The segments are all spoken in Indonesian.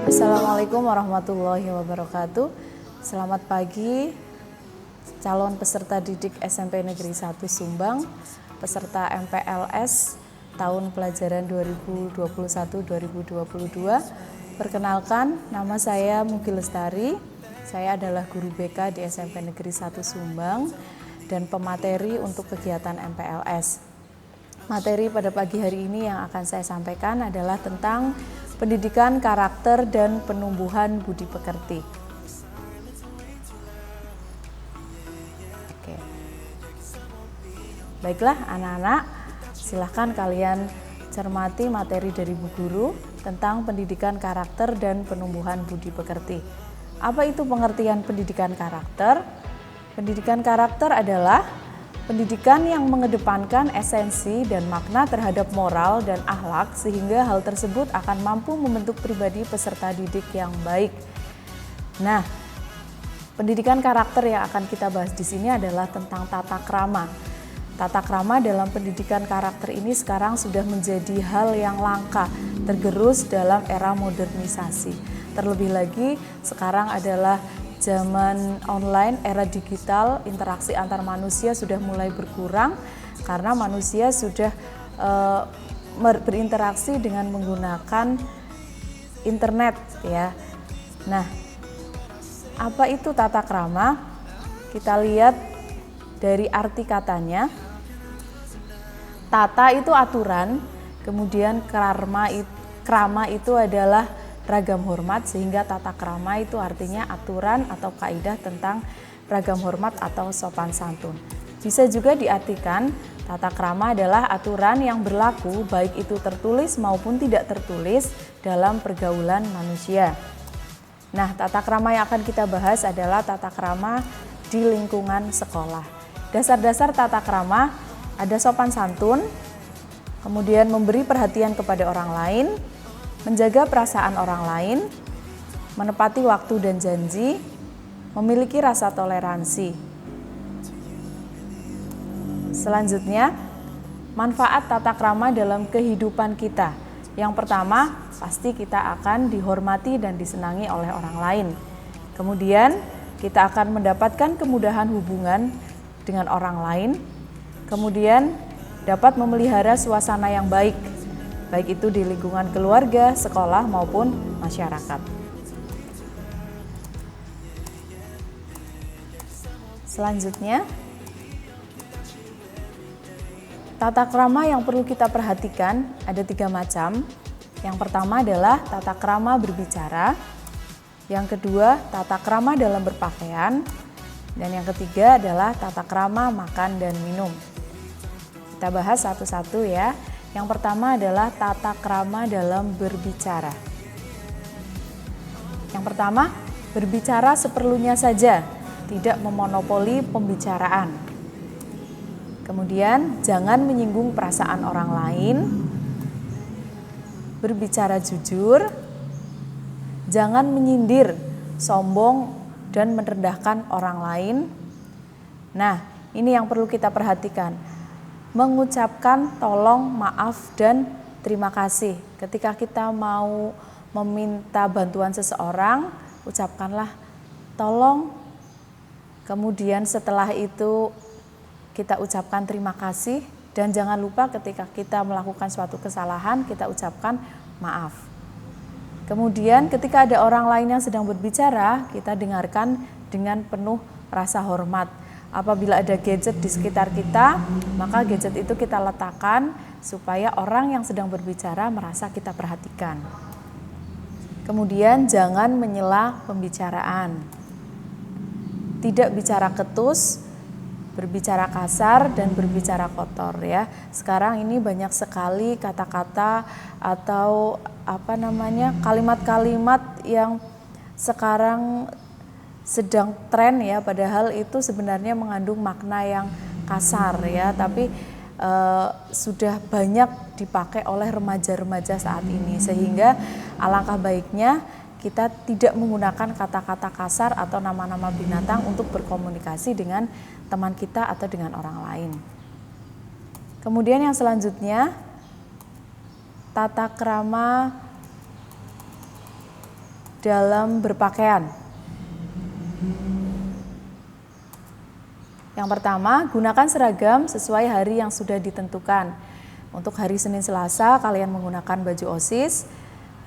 Assalamualaikum warahmatullahi wabarakatuh. Selamat pagi calon peserta didik SMP Negeri 1 Sumbang, peserta MPLS tahun pelajaran 2021-2022. Perkenalkan, nama saya Mugi Lestari. Saya adalah guru BK di SMP Negeri 1 Sumbang dan pemateri untuk kegiatan MPLS. Materi pada pagi hari ini yang akan saya sampaikan adalah tentang pendidikan karakter dan penumbuhan budi pekerti. Oke. Baiklah anak-anak, silahkan kalian cermati materi dari Bu Guru tentang pendidikan karakter dan penumbuhan budi pekerti. Apa itu pengertian pendidikan karakter? Pendidikan karakter adalah pendidikan yang mengedepankan esensi dan makna terhadap moral dan akhlak sehingga hal tersebut akan mampu membentuk pribadi peserta didik yang baik. Nah, pendidikan karakter yang akan kita bahas di sini adalah tentang tata krama. Tata krama dalam pendidikan karakter ini sekarang sudah menjadi hal yang langka, tergerus dalam era modernisasi. Terlebih lagi sekarang adalah zaman online, era digital, interaksi antar manusia sudah mulai berkurang karena manusia sudah berinteraksi dengan menggunakan internet ya. Nah, apa itu tata krama? Kita lihat dari arti katanya. Tata itu aturan, kemudian krama itu adalah ragam hormat, sehingga tata krama itu artinya aturan atau kaidah tentang ragam hormat atau sopan santun. Bisa juga diartikan tata krama adalah aturan yang berlaku baik itu tertulis maupun tidak tertulis dalam pergaulan manusia. Nah, tata krama yang akan kita bahas adalah tata krama di lingkungan sekolah. Dasar-dasar tata krama ada sopan santun, kemudian memberi perhatian kepada orang lain, menjaga perasaan orang lain, menepati waktu dan janji, memiliki rasa toleransi. Selanjutnya, manfaat tata krama dalam kehidupan kita. Yang pertama, pasti kita akan dihormati dan disenangi oleh orang lain. Kemudian, kita akan mendapatkan kemudahan hubungan dengan orang lain. Kemudian, dapat memelihara suasana yang baik itu di lingkungan keluarga, sekolah, maupun masyarakat. Selanjutnya, tata krama yang perlu kita perhatikan ada 3 macam. Yang pertama adalah tata krama berbicara, yang kedua tata krama dalam berpakaian, dan yang ketiga adalah tata krama makan dan minum. Kita bahas satu-satu ya. Yang pertama adalah tata krama dalam berbicara. Yang pertama, berbicara seperlunya saja, tidak memonopoli pembicaraan. Kemudian, jangan menyinggung perasaan orang lain. Berbicara jujur, jangan menyindir, sombong, dan merendahkan orang lain. Nah, ini yang perlu kita perhatikan. Mengucapkan tolong, maaf, dan terima kasih. Ketika kita mau meminta bantuan seseorang, ucapkanlah tolong. Kemudian setelah itu kita ucapkan terima kasih. Dan jangan lupa ketika kita melakukan suatu kesalahan, kita ucapkan maaf. Kemudian ketika ada orang lain yang sedang berbicara, kita dengarkan dengan penuh rasa hormat. Apabila ada gadget di sekitar kita, maka gadget itu kita letakkan supaya orang yang sedang berbicara merasa kita perhatikan. Kemudian jangan menyela pembicaraan. Tidak bicara ketus, berbicara kasar, dan berbicara kotor ya. Sekarang ini banyak sekali kata-kata atau kalimat-kalimat yang sekarang sedang tren ya, padahal itu sebenarnya mengandung makna yang kasar ya, tapi sudah banyak dipakai oleh remaja-remaja saat ini, sehingga alangkah baiknya kita tidak menggunakan kata-kata kasar atau nama-nama binatang untuk berkomunikasi dengan teman kita atau dengan orang lain. Kemudian yang selanjutnya, tata krama dalam berpakaian? Yang pertama, gunakan seragam sesuai hari yang sudah ditentukan. Untuk hari Senin Selasa kalian menggunakan baju OSIS,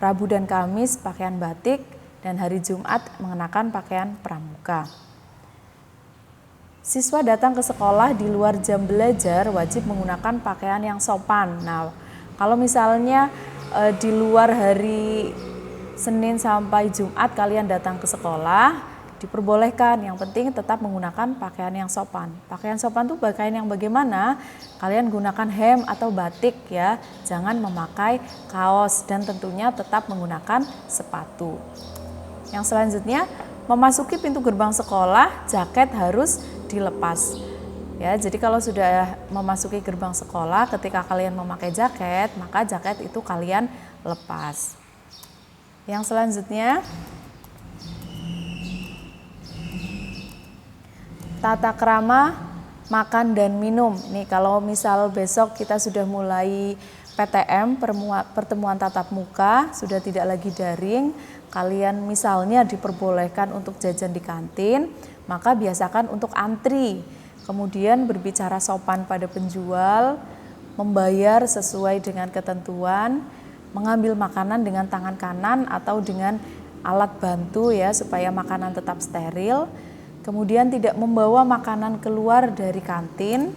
Rabu dan Kamis pakaian batik, dan hari Jumat mengenakan pakaian pramuka. Siswa datang ke sekolah di luar jam belajar wajib menggunakan pakaian yang sopan. Nah, kalau misalnya di luar hari Senin sampai Jumat kalian datang ke sekolah, diperbolehkan, yang penting tetap menggunakan pakaian yang sopan. Pakaian sopan itu pakaian yang bagaimana? Kalian gunakan hem atau batik ya, jangan memakai kaos dan tentunya tetap menggunakan sepatu. Yang selanjutnya, memasuki pintu gerbang sekolah, jaket harus dilepas. Ya, jadi kalau sudah memasuki gerbang sekolah, ketika kalian memakai jaket, maka jaket itu kalian lepas. Yang selanjutnya, tata krama makan dan minum. Nih kalau misal besok kita sudah mulai PTM, pertemuan tatap muka, sudah tidak lagi daring, kalian misalnya diperbolehkan untuk jajan di kantin, maka biasakan untuk antri. Kemudian berbicara sopan pada penjual, membayar sesuai dengan ketentuan, mengambil makanan dengan tangan kanan atau dengan alat bantu ya supaya makanan tetap steril. Kemudian tidak membawa makanan keluar dari kantin,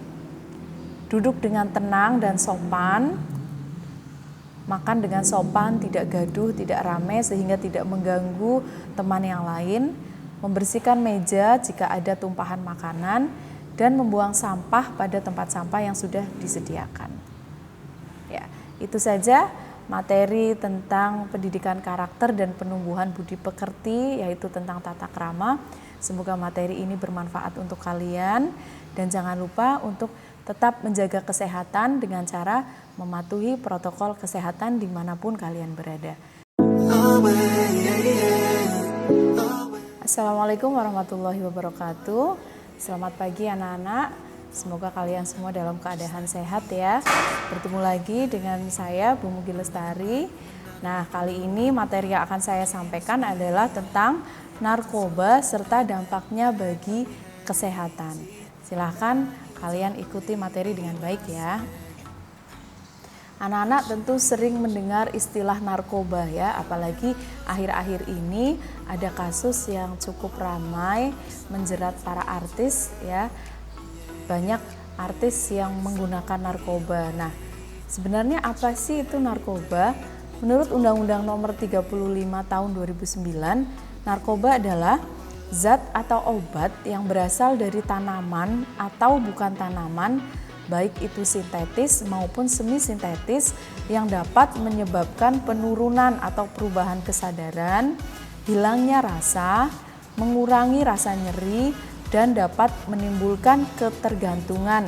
duduk dengan tenang dan sopan, makan dengan sopan, tidak gaduh, tidak ramai sehingga tidak mengganggu teman yang lain, membersihkan meja jika ada tumpahan makanan, dan membuang sampah pada tempat sampah yang sudah disediakan. Ya, itu saja materi tentang pendidikan karakter dan penumbuhan budi pekerti, yaitu tentang tata krama. Semoga materi ini bermanfaat untuk kalian dan jangan lupa untuk tetap menjaga kesehatan dengan cara mematuhi protokol kesehatan dimanapun kalian berada. Assalamualaikum warahmatullahi wabarakatuh. Selamat pagi anak-anak. Semoga kalian semua dalam keadaan sehat ya. Bertemu lagi dengan saya Bu Mugi Lestari. Nah, kali ini materi yang akan saya sampaikan adalah tentang narkoba serta dampaknya bagi kesehatan. Silahkan kalian ikuti materi dengan baik ya. Anak-anak tentu sering mendengar istilah narkoba ya, apalagi akhir-akhir ini ada kasus yang cukup ramai menjerat para artis ya. Banyak artis yang menggunakan narkoba. Nah, sebenarnya apa sih itu narkoba? Menurut Undang-Undang Nomor 35 Tahun 2009, narkoba adalah zat atau obat yang berasal dari tanaman atau bukan tanaman, baik itu sintetis maupun semi sintetis, yang dapat menyebabkan penurunan atau perubahan kesadaran, hilangnya rasa, mengurangi rasa nyeri, dan dapat menimbulkan ketergantungan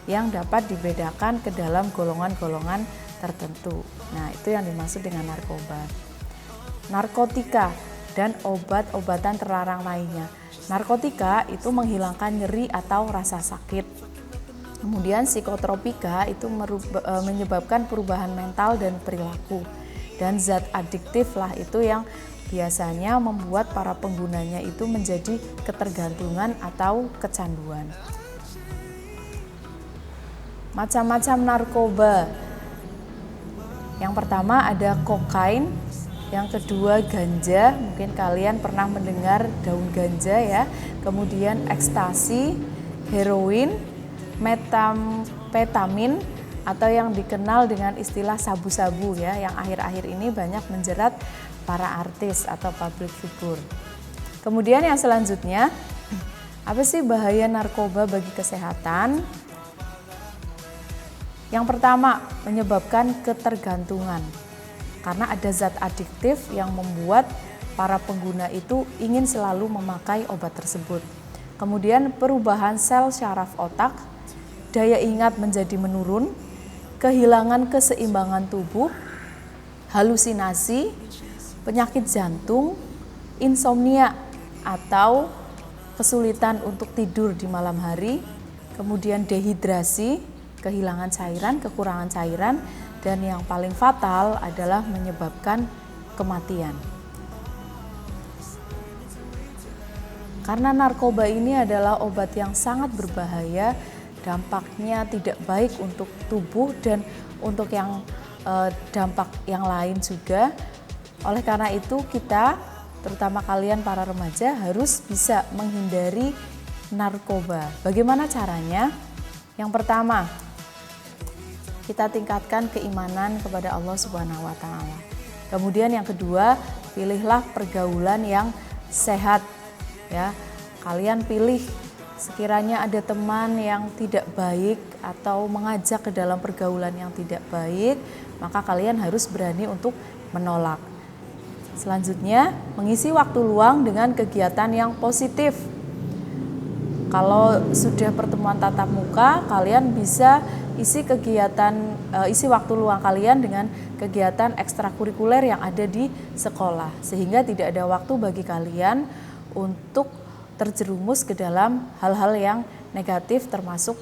yang dapat dibedakan ke dalam golongan-golongan tertentu. Nah, itu yang dimaksud dengan narkoba. Narkotika dan obat-obatan terlarang lainnya. Narkotika itu menghilangkan nyeri atau rasa sakit. Kemudian psikotropika itu menyebabkan perubahan mental dan perilaku. Dan zat adiktif lah itu yang biasanya membuat para penggunanya itu menjadi ketergantungan atau kecanduan. Macam-macam narkoba. Yang pertama ada kokain, yang kedua ganja, mungkin kalian pernah mendengar daun ganja ya. Kemudian ekstasi, heroin, metamfetamin atau yang dikenal dengan istilah sabu-sabu ya, yang akhir-akhir ini banyak menjerat para artis atau public figure. Kemudian yang selanjutnya, apa sih bahaya narkoba bagi kesehatan? Yang pertama, menyebabkan ketergantungan. Karena ada zat adiktif yang membuat para pengguna itu ingin selalu memakai obat tersebut. Kemudian perubahan sel syaraf otak, daya ingat menjadi menurun, kehilangan keseimbangan tubuh, halusinasi, penyakit jantung, insomnia atau kesulitan untuk tidur di malam hari, kemudian dehidrasi, kehilangan cairan, kekurangan cairan, dan yang paling fatal adalah menyebabkan kematian. Karena narkoba ini adalah obat yang sangat berbahaya, dampaknya tidak baik untuk tubuh dan untuk yang dampak yang lain juga. Oleh karena itu kita, terutama kalian para remaja, harus bisa menghindari narkoba. Bagaimana caranya? Yang pertama, kita tingkatkan keimanan kepada Allah Subhanahu wa taala. Kemudian yang kedua, pilihlah pergaulan yang sehat. Ya, kalian pilih sekiranya ada teman yang tidak baik atau mengajak ke dalam pergaulan yang tidak baik, maka kalian harus berani untuk menolak. Selanjutnya, mengisi waktu luang dengan kegiatan yang positif. Kalau sudah pertemuan tatap muka, kalian bisa isi waktu luang kalian dengan kegiatan ekstrakurikuler yang ada di sekolah, sehingga tidak ada waktu bagi kalian untuk terjerumus ke dalam hal-hal yang negatif termasuk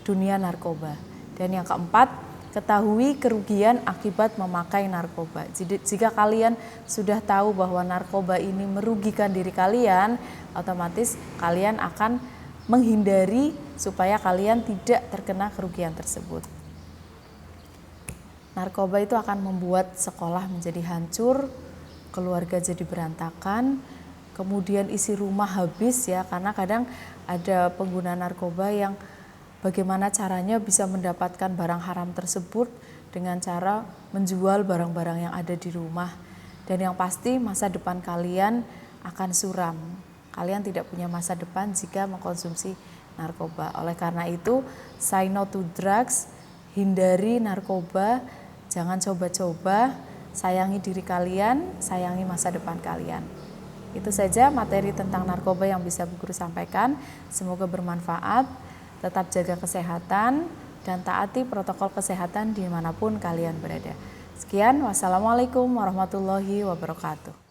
dunia narkoba. Dan yang keempat, ketahui kerugian akibat memakai narkoba. Jika kalian sudah tahu bahwa narkoba ini merugikan diri kalian, otomatis kalian akan menghindari supaya kalian tidak terkena kerugian tersebut. Narkoba itu akan membuat sekolah menjadi hancur, keluarga jadi berantakan, kemudian isi rumah habis ya, karena kadang ada pengguna narkoba yang bagaimana caranya bisa mendapatkan barang haram tersebut dengan cara menjual barang-barang yang ada di rumah. Dan yang pasti masa depan kalian akan suram. Kalian tidak punya masa depan jika mengkonsumsi narkoba. Oleh karena itu, say no to drugs, hindari narkoba, jangan coba-coba, sayangi diri kalian, sayangi masa depan kalian. Itu saja materi tentang narkoba yang bisa Bu Guru sampaikan. Semoga bermanfaat. Tetap jaga kesehatan dan taati protokol kesehatan dimanapun kalian berada. Sekian, wassalamualaikum warahmatullahi wabarakatuh.